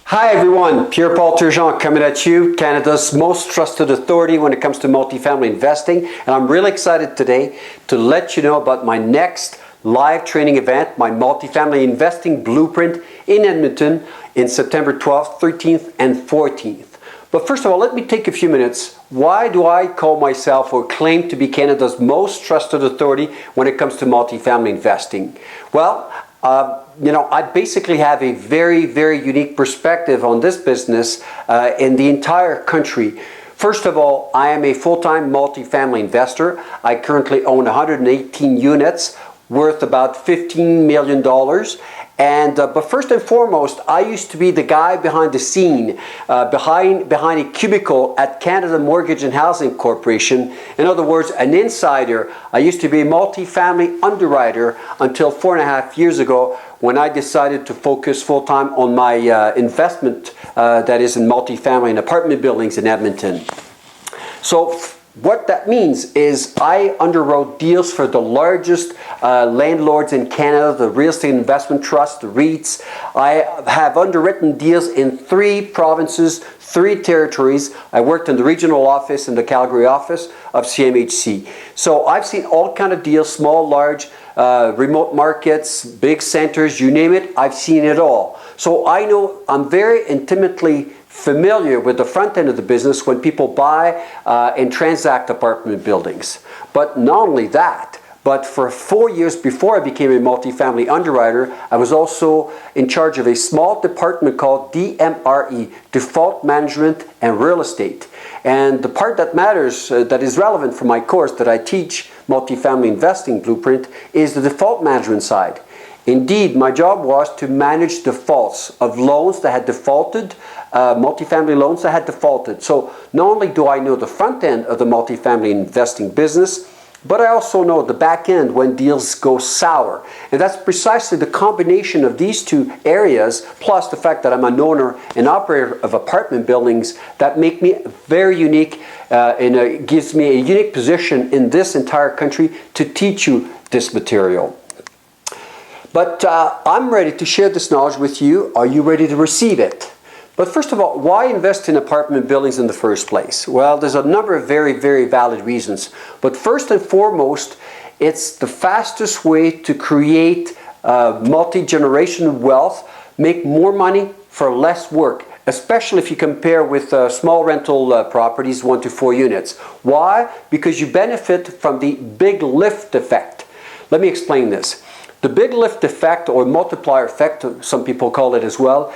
Hi everyone, Pierre-Paul Turgeon coming at you, Canada's most trusted authority when it comes to multifamily investing. And I'm really excited today to let you know about my next live training event, my multifamily investing blueprint in Edmonton in September 12th, 13th, and 14th. But first of all, let me take a few minutes. Why do I call myself or claim to be Canada's most trusted authority when it comes to multifamily investing? Well, I basically have a very, very unique perspective on this business in the entire country. First of all, I am a full-time multifamily investor. I currently own 118 units worth about $15 million. But first and foremost, I used to be the guy behind the scene, behind a cubicle at Canada Mortgage and Housing Corporation. In other words, an insider. I used to be a multifamily underwriter until 4.5 years ago when I decided to focus full-time on my investment that is in multifamily and apartment buildings in Edmonton. So what that means is I underwrote deals for the largest landlords in Canada, the Real Estate Investment Trust, the REITs. I have underwritten deals in 3 provinces, 3 territories. I worked in the regional office and the Calgary office of CMHC. So I've seen all kind of deals, small, large, remote markets, big centers, you name it, I've seen it all. So I know I'm very intimately familiar with the front end of the business when people buy and transact apartment buildings. But not only that, but for 4 years before I became a multifamily underwriter, I was also in charge of a small department called DMRE, Default Management and Real Estate. And the part that matters, that is relevant for my course that I teach, Multifamily Investing Blueprint, is the default management side. Indeed, my job was to manage defaults of loans that had defaulted, multifamily loans that had defaulted. So not only do I know the front end of the multifamily investing business, but I also know the back end when deals go sour. And that's precisely the combination of these 2 areas, plus the fact that I'm an owner and operator of apartment buildings, that make me very unique and gives me a unique position in this entire country to teach you this material. But I'm ready to share this knowledge with you. Are you ready to receive it? But first of all, why invest in apartment buildings in the first place? Well, there's a number of very, very valid reasons. But first and foremost, it's the fastest way to create multi-generational wealth, make more money for less work, especially if you compare with small rental properties, 1 to 4 units. Why? Because you benefit from the big lift effect. Let me explain this. The big lift effect, or multiplier effect, some people call it as well,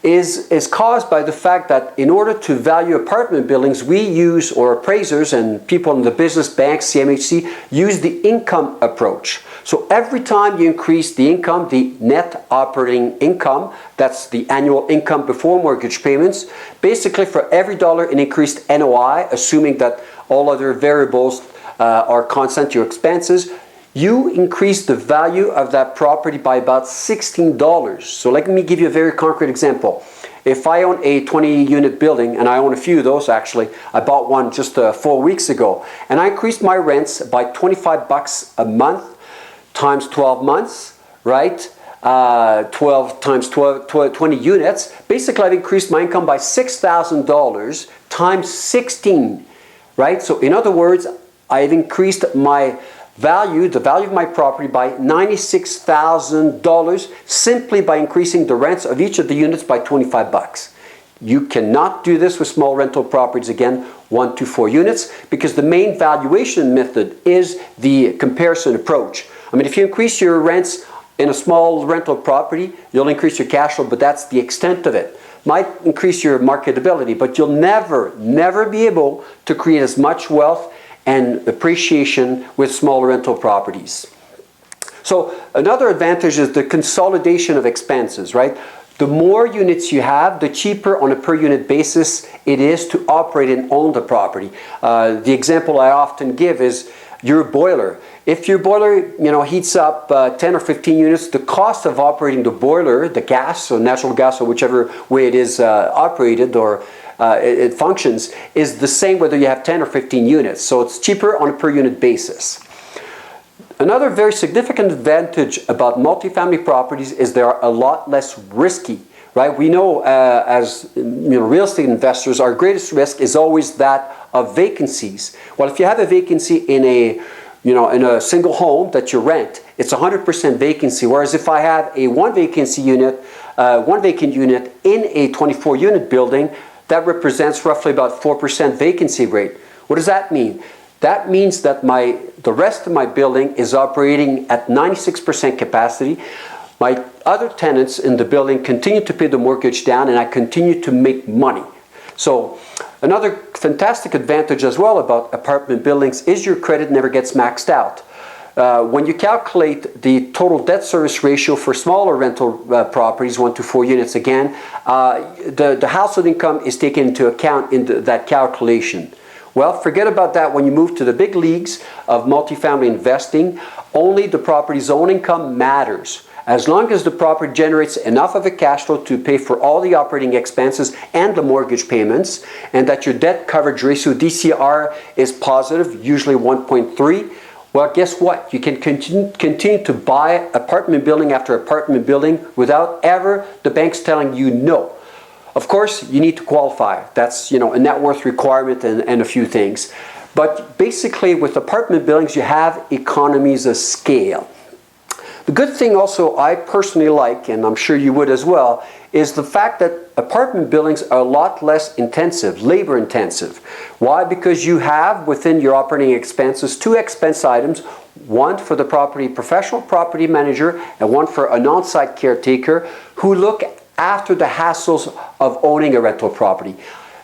is caused by the fact that in order to value apartment buildings, we use, or appraisers and people in the business banks, CMHC, use the income approach. So every time you increase the income, the net operating income, that's the annual income before mortgage payments, basically for every dollar in increased NOI, assuming that all other variables are constant, your expenses, you increase the value of that property by about $16. So let me give you a very concrete example. If I own a 20-unit building, and I own a few of those actually, I bought one just 4 weeks ago, and I increased my rents by $25 a month times 12 months, right? 12 times 20 units. Basically, I've increased my income by $6,000 times 16, right? So in other words, I've increased my the value of my property by $96,000 simply by increasing the rents of each of the units by $25. You cannot do this with small rental properties, again, 1 to 4 units, because the main valuation method is the comparison approach. I mean, if you increase your rents in a small rental property, you'll increase your cash flow, but that's the extent of it. Might increase your marketability, but you'll never be able to create as much wealth and appreciation with small rental properties. So another advantage is the consolidation of expenses, right? The more units you have, the cheaper on a per unit basis it is to operate and own the property. The example I often give is your boiler. If your boiler heats up 10 or 15 units, the cost of operating the boiler, the gas or natural gas or whichever way it is operated or it functions, is the same whether you have 10 or 15 units. So it's cheaper on a per unit basis. Another very significant advantage about multifamily properties is they are a lot less risky, right? We know as real estate investors, our greatest risk is always that of vacancies. Well, if you have a vacancy in a single home that you rent, it's 100% vacancy. Whereas if I have a one vacant unit in a 24-unit building, that represents roughly about 4% vacancy rate. What does that mean? That means that the rest of my building is operating at 96% capacity. My other tenants in the building continue to pay the mortgage down, and I continue to make money. So another fantastic advantage as well about apartment buildings is your credit never gets maxed out. When you calculate the total debt service ratio for smaller rental properties, 1 to 4 units again, the household income is taken into account in that calculation. Well, forget about that when you move to the big leagues of multifamily investing. Only the property's own income matters. As long as the property generates enough of a cash flow to pay for all the operating expenses and the mortgage payments, and that your debt coverage ratio, DCR, is positive, usually 1.3, well, guess what? You can continue to buy apartment building after apartment building without ever the banks telling you no. Of course, you need to qualify. That's a net worth requirement and a few things. But basically, with apartment buildings, you have economies of scale. The good thing also I personally like, and I'm sure you would as well, is the fact that apartment buildings are a lot less intensive, labor intensive. Why? Because you have within your operating expenses 2 expense items, one for the professional property manager and one for an on-site caretaker who look after the hassles of owning a rental property.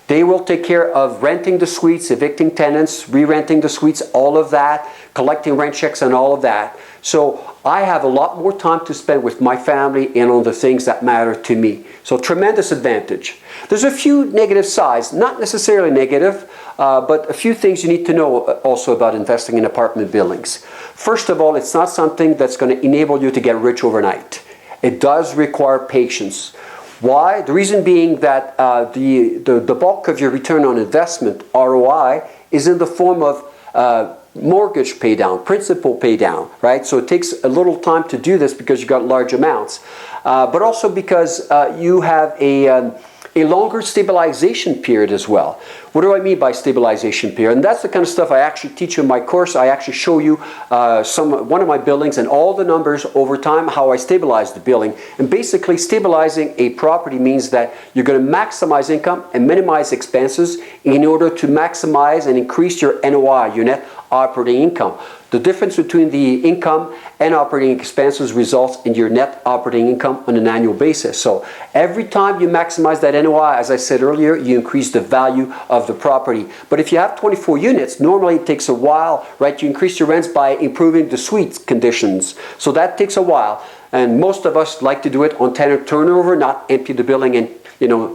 They will take care of renting the suites, evicting tenants, re-renting the suites, all of that, collecting rent checks and all of that. So I have a lot more time to spend with my family and on the things that matter to me. So tremendous advantage. There's a few negative sides, not necessarily negative, but a few things you need to know also about investing in apartment buildings. First of all, it's not something that's going to enable you to get rich overnight. It does require patience. Why? The reason being that the bulk of your return on investment, ROI, is in the form of mortgage pay down, principal pay down, right? So it takes a little time to do this because you've got large amounts, but also because you have a longer stabilization period as well. What do I mean by stabilization period? And that's the kind of stuff I actually teach in my course. I actually show you one of my buildings and all the numbers over time, how I stabilize the building. And basically stabilizing a property means that you're going to maximize income and minimize expenses in order to maximize and increase your NOI, your net operating income. The difference between the income and operating expenses results in your net operating income on an annual basis. So every time you maximize that NOI, as I said earlier, you increase the value of the property. But if you have 24 units, normally it takes a while, right? You increase your rents by improving the suite conditions. So that takes a while. And most of us like to do it on tenant turnover, not empty the building and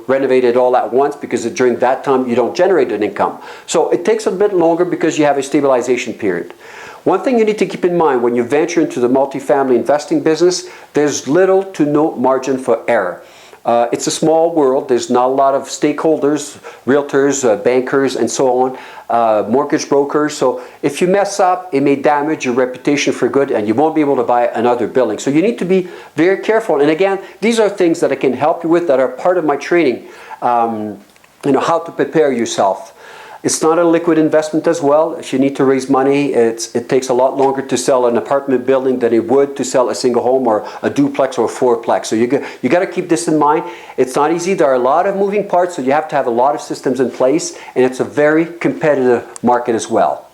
renovate it all at once, because during that time you don't generate an income. So it takes a bit longer because you have a stabilization period. One thing you need to keep in mind when you venture into the multifamily investing business, there's little to no margin for error. It's a small world. There's not a lot of stakeholders, realtors, bankers, and so on, mortgage brokers. So if you mess up, it may damage your reputation for good and you won't be able to buy another building. So you need to be very careful. And again, these are things that I can help you with that are part of my training, how to prepare yourself. It's not a liquid investment as well. If you need to raise money, it takes a lot longer to sell an apartment building than it would to sell a single home or a duplex or a fourplex. So you got to keep this in mind. It's not easy. There are a lot of moving parts, so you have to have a lot of systems in place, and it's a very competitive market as well.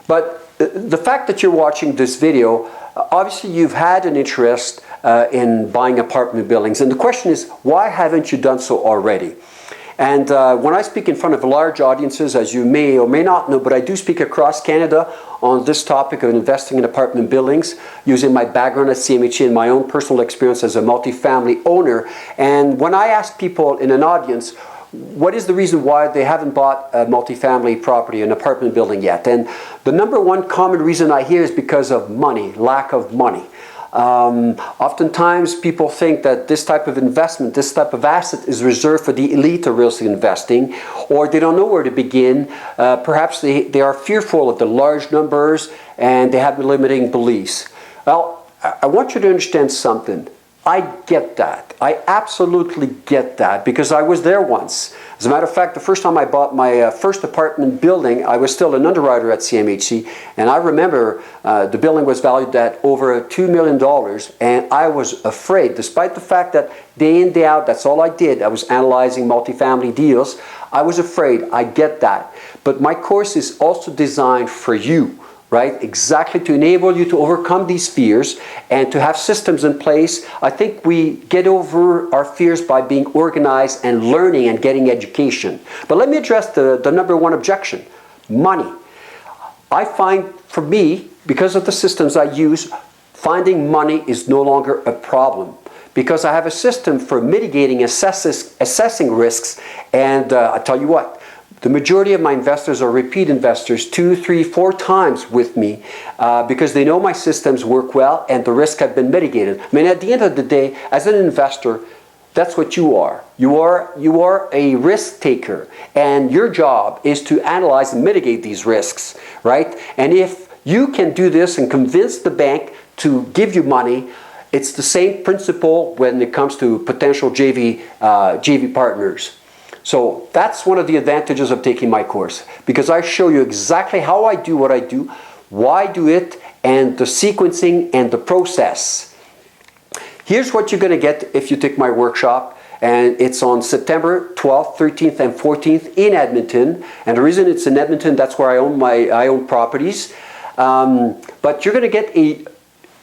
But the fact that you're watching this video, obviously you've had an interest in buying apartment buildings, and the question is, why haven't you done so already? And when I speak in front of large audiences, as you may or may not know, but I do speak across Canada on this topic of investing in apartment buildings, using my background at CMHC and my own personal experience as a multifamily owner. And when I ask people in an audience, what is the reason why they haven't bought a multifamily property, an apartment building yet? And the number one common reason I hear is because of money, lack of money. Oftentimes people think that this type of investment, this type of asset is reserved for the elite of real estate investing, or they don't know where to begin. Perhaps they are fearful of the large numbers and they have limiting beliefs. Well, I want you to understand something. I get that. I absolutely get that because I was there once. As a matter of fact, the first time I bought my first apartment building, I was still an underwriter at CMHC, and I remember the building was valued at over $2 million, and I was afraid, despite the fact that day in, day out, that's all I did. I was analyzing multifamily deals. I was afraid. I get that. But my course is also designed for you, right? Exactly to enable you to overcome these fears and to have systems in place. I think we get over our fears by being organized and learning and getting education. But let me address the number one objection, money. I find for me, because of the systems I use, finding money is no longer a problem because I have a system for mitigating, assessing risks, and I tell you what, the majority of my investors are repeat investors 2, 3, 4 times with me because they know my systems work well and the risk have been mitigated. I mean, at the end of the day, as an investor, that's what you are. You are a risk taker, and your job is to analyze and mitigate these risks, right? And if you can do this and convince the bank to give you money, it's the same principle when it comes to potential JV partners. So that's one of the advantages of taking my course, because I show you exactly how I do what I do, why I do it, and the sequencing and the process. Here's what you're going to get if you take my workshop, and it's on September 12th, 13th, and 14th in Edmonton. And the reason it's in Edmonton, that's where I own properties. But you're going to get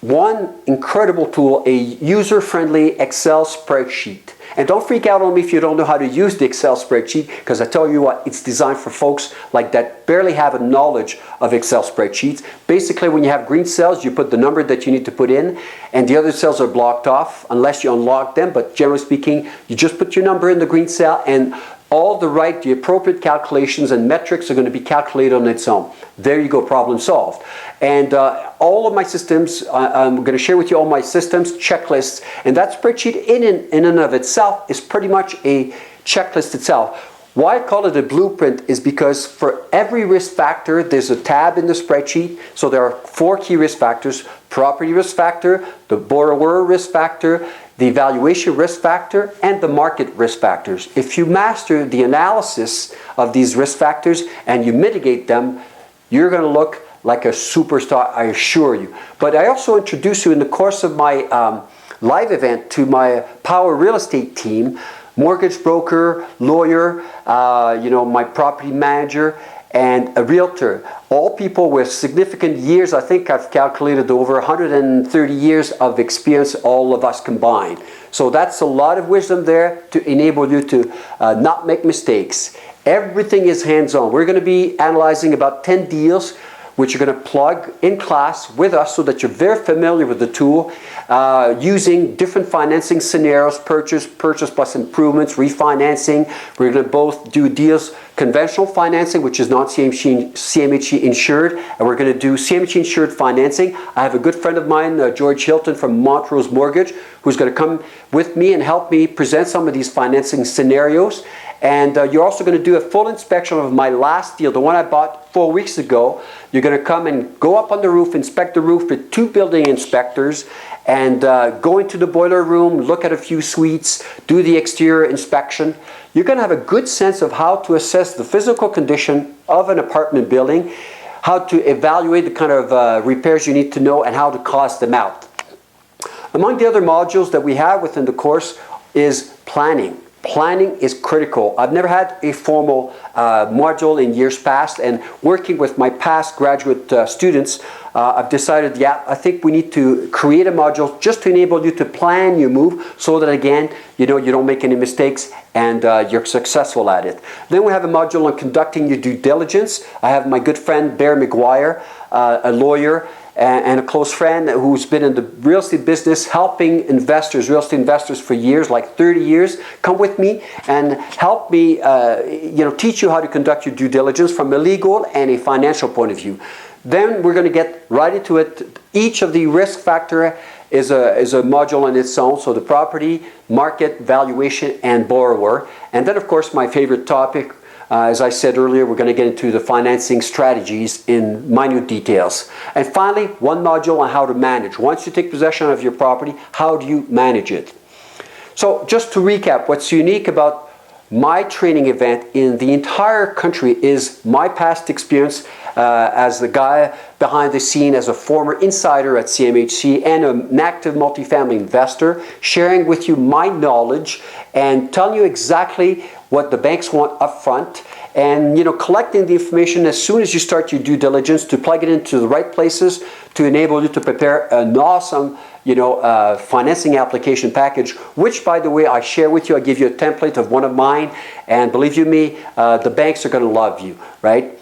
one incredible tool, a user-friendly Excel spreadsheet. And don't freak out on me if you don't know how to use the Excel spreadsheet, because I tell you what, it's designed for folks like that barely have a knowledge of Excel spreadsheets. Basically, when you have green cells, you put the number that you need to put in, and the other cells are blocked off unless you unlock them. But generally speaking, you just put your number in the green cell, and all the appropriate calculations and metrics are going to be calculated on its own. There you go, problem solved. And all of my systems, I'm going to share with you all my systems, checklists, and that spreadsheet in and of itself is pretty much a checklist itself. Why I call it a blueprint is because for every risk factor, there's a tab in the spreadsheet. So there are 4 key risk factors: property risk factor, the borrower risk factor, the valuation risk factor, and the market risk factors. If you master the analysis of these risk factors and you mitigate them, you're going to look like a superstar, I assure you. But I also introduce you in the course of my live event to my Power Real Estate team, mortgage broker, lawyer, my property manager, and a realtor. All people with significant years. I think I've calculated over 130 years of experience, all of us combined. So that's a lot of wisdom there to enable you to not make mistakes. Everything is hands-on. We're going to be analyzing about 10 deals which you're going to plug in class with us so that you're very familiar with the tool, using different financing scenarios: purchase plus improvements, refinancing. We're going to both do deals, conventional financing, which is not CMHC insured, and we're going to do CMHC insured financing. I have a good friend of mine, George Hilton from Montrose Mortgage, who's going to come with me and help me present some of these financing scenarios. And you're also going to do a full inspection of my last deal, the one I bought 4 weeks ago. You're going to come and go up on the roof, inspect the roof with 2 building inspectors, and go into the boiler room, look at a few suites, do the exterior inspection. You're going to have a good sense of how to assess the physical condition of an apartment building, how to evaluate the kind of repairs you need to know, and how to cost them out. Among the other modules that we have within the course is planning. Planning is critical. I've never had a formal module in years past, and working with my past graduate students, I've decided, I think we need to create a module just to enable you to plan your move so that, again, you don't make any mistakes and you're successful at it. Then we have a module on conducting your due diligence. I have my good friend Bear McGuire, a lawyer, and a close friend who's been in the real estate business helping real estate investors for years, like 30 years. Come with me and help me teach you how to conduct your due diligence from a legal and a financial point of view. Then we're going to get right into it. Each of the risk factor is a module on its own. So the property, market, valuation, and borrower. And then, of course, my favorite topic, as I said earlier, we're going to get into the financing strategies in minute details. And finally, one module on how to manage. Once you take possession of your property, how do you manage it? So just to recap, what's unique about my training event in the entire country is my past experience as the guy behind the scene, as a former insider at CMHC and an active multifamily investor, sharing with you my knowledge and telling you exactly what the banks want up front, and collecting the information as soon as you start your due diligence to plug it into the right places to enable you to prepare an awesome financing application package, which, by the way, I share with you. I give you a template of one of mine, and believe you me, the banks are going to love you, right?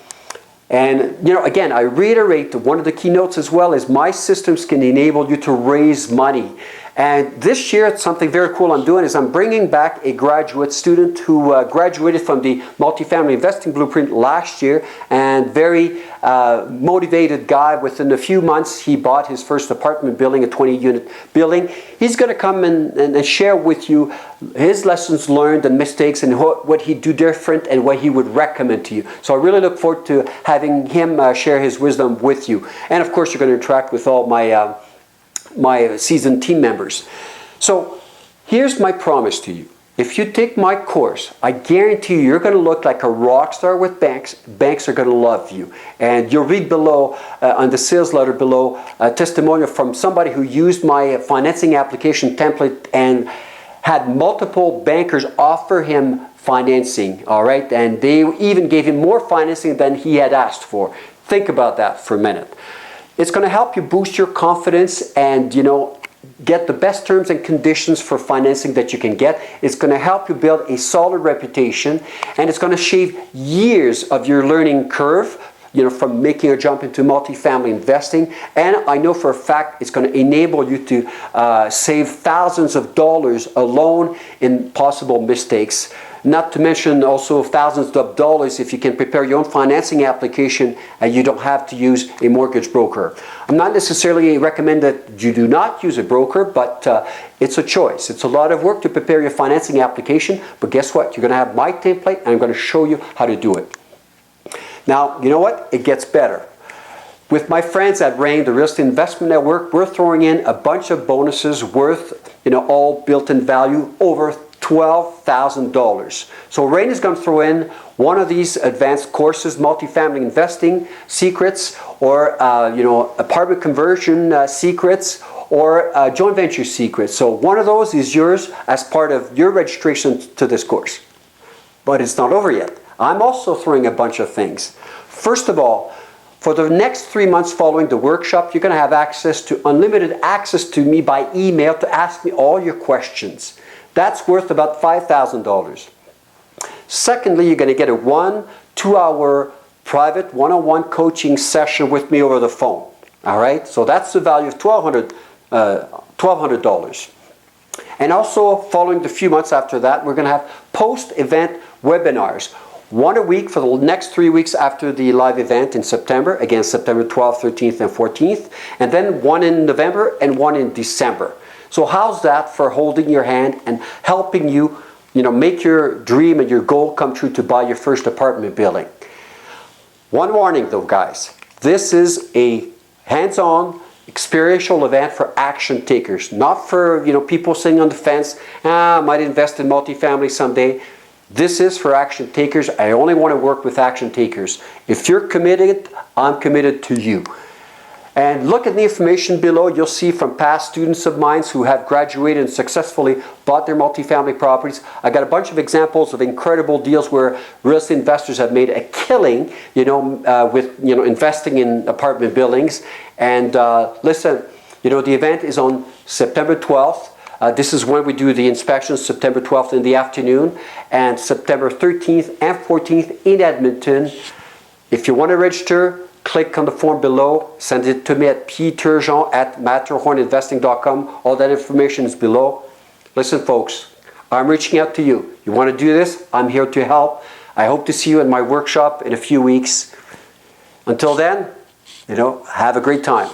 And again, I reiterate that one of the keynotes as well is my systems can enable you to raise money. And this year, it's something very cool I'm doing is I'm bringing back a graduate student who graduated from the Multifamily Investing Blueprint last year, and very motivated guy. Within a few months, he bought his first apartment building, a 20-unit building. He's going to come and share with you his lessons learned and mistakes and what he'd do different and what he would recommend to you. So I really look forward to having him share his wisdom with you. And of course, you're going to interact with all my my seasoned team members. So here's my promise to you. If you take my course, I guarantee you're going to look like a rock star with banks. Banks are going to love you. And you'll read below, on the sales letter below, a testimonial from somebody who used my financing application template and had multiple bankers offer him financing, all right? And they even gave him more financing than he had asked for. Think about that for a minute. It's going to help you boost your confidence and, get the best terms and conditions for financing that you can get. It's going to help you build a solid reputation, and it's going to shave years of your learning curve, from making a jump into multifamily investing. And I know for a fact it's going to enable you to save thousands of dollars alone in possible mistakes. Not to mention also thousands of dollars if you can prepare your own financing application and you don't have to use a mortgage broker. I'm not necessarily recommend that you do not use a broker, but it's a choice. It's a lot of work to prepare your financing application, but guess what? You're going to have my template and I'm going to show you how to do it. Now, you know what? It gets better. With my friends at RAIN, the Real Estate Investment Network, we're throwing in a bunch of bonuses worth, all built-in value over $12,000. So RAIN is going to throw in one of these advanced courses, multifamily investing secrets, or apartment conversion secrets, or joint venture secrets. So one of those is yours as part of your registration to this course. But it's not over yet. I'm also throwing a bunch of things. First of all, for the next 3 months following the workshop, you're going to have unlimited access to me by email to ask me all your questions. That's worth about $5,000. Secondly, you're going to get a 1-2-hour private one-on-one coaching session with me over the phone. All right? So that's the value of $1,200. And also, following the few months after that, we're going to have post-event webinars. One a week for the next 3 weeks after the live event in September. Again, September 12th, 13th, and 14th. And then one in November and one in December. So how's that for holding your hand and helping you, make your dream and your goal come true to buy your first apartment building? One warning though, guys. This is a hands-on, experiential event for action takers. Not for, people sitting on the fence, I might invest in multifamily someday. This is for action takers. I only want to work with action takers. If you're committed, I'm committed to you. And look at the information below. You'll see from past students of mine who have graduated and successfully bought their multifamily properties. I got a bunch of examples of incredible deals where real estate investors have made a killing, with investing in apartment buildings. And listen, the event is on September 12th. This is when we do the inspections, September 12th in the afternoon, and September 13th and 14th in Edmonton. If you want to register, click on the form below. Send it to me at pturgeon@matterhorninvesting.com. All that information is below. Listen, folks, I'm reaching out to you. You want to do this? I'm here to help. I hope to see you in my workshop in a few weeks. Until then, have a great time.